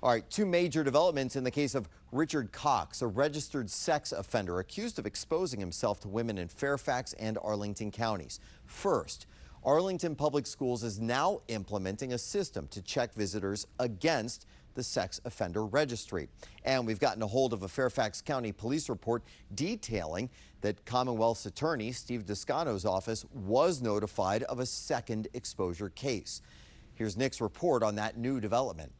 All right, two major developments in the case of Richard Cox, a registered sex offender accused of exposing himself to women in Fairfax and Arlington counties. First, Arlington Public Schools is now implementing a system to check visitors against the sex offender registry. And we've gotten a hold of a Fairfax County police report detailing that Commonwealth's attorney, Steve Descano's office, was notified of a second exposure case. Here's Nick's report on that new development.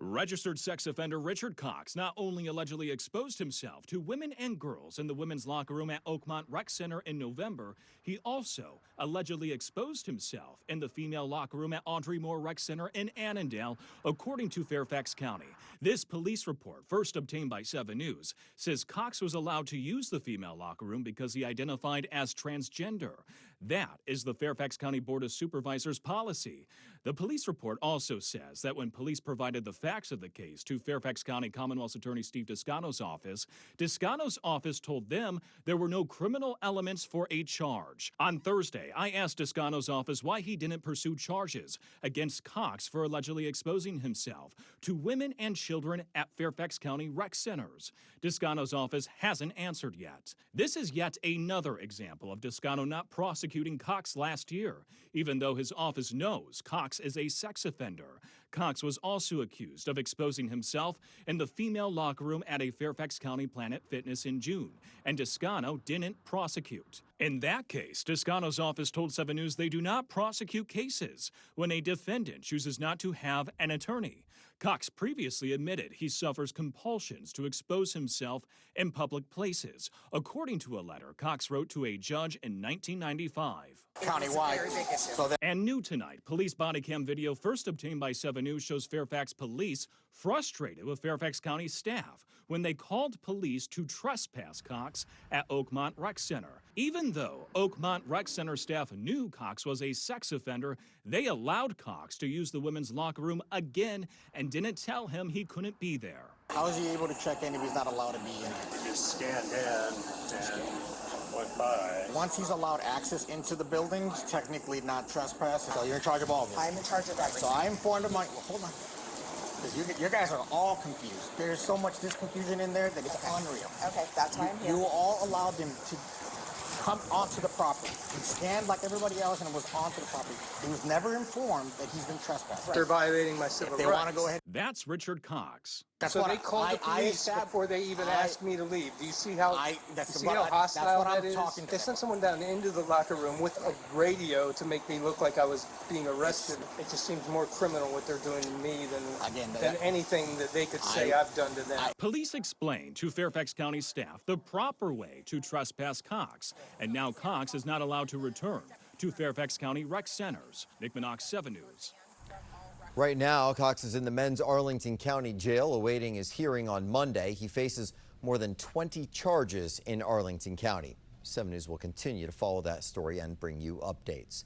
Registered sex offender Richard Cox not only allegedly exposed himself to women and girls in the women's locker room at Oakmont Rec Center in November, he also allegedly exposed himself in the female locker room at Audrey Moore Rec Center in Annadale, according to Fairfax County. This police report, first obtained by 7 News, says Cox was allowed to use the female locker room because he identified as transgender. That is the Fairfax County Board of Supervisors policy. The police report also says that when police provided the facts of the case to Fairfax County Commonwealth's attorney Steve Descano's office told them there were no criminal elements for a charge. On Thursday, I asked Descano's office why he didn't pursue charges against Cox for allegedly exposing himself to women and children at Fairfax County rec centers. Descano's office hasn't answered yet. This is yet another example of Descano not prosecuting Cox last year, even though his office knows Cox is a sex offender. Cox was also accused of exposing himself in the female locker room at a Fairfax County Planet Fitness in June, and Descano didn't prosecute. In that case, Descano's office told 7 News they do not prosecute cases when a defendant chooses not to have an attorney. Cox previously admitted he suffers compulsions to expose himself in public places, according to a letter Cox wrote to a judge in 1995. Countywide. And new tonight, police body cam video first obtained by 7 News shows Fairfax police frustrated with Fairfax County staff when they called police to trespass Cox at Oakmont Rec Center. Even though Oakmont Rec Center staff knew Cox was a sex offender, they allowed Cox to use the women's locker room again and didn't tell him he couldn't be there. How is he able to check in if he's not allowed to be in? He just scanned in and went by. Once he's allowed access into the building, he's technically not trespassing. So you're in charge of all of this? I'm in charge of everything. So I informed him, hold on. Because you guys are all confused. There's so much confusion in there that it's unreal. Okay, that's why I'm here. You all allowed them to come onto the property. He scanned like everybody else and was onto the property. He was never informed that he's been trespassed. They're violating my civil rights. They want to go ahead. That's Richard Cox. That's so what they called the police before they even asked me to leave. Do you see how hostile that is? They sent someone down into the locker room with a radio to make me look like I was being arrested. It just seems more criminal what they're doing to me than anything that they could say I've done to them. Police explained to Fairfax County staff the proper way to trespass Cox, and now Cox is not allowed to return to Fairfax County rec centers. Nick Minox, 7 News. Right now, Cox is in the men's Arlington County Jail awaiting his hearing on Monday. He faces more than 20 charges in Arlington County. 7 News will continue to follow that story and bring you updates.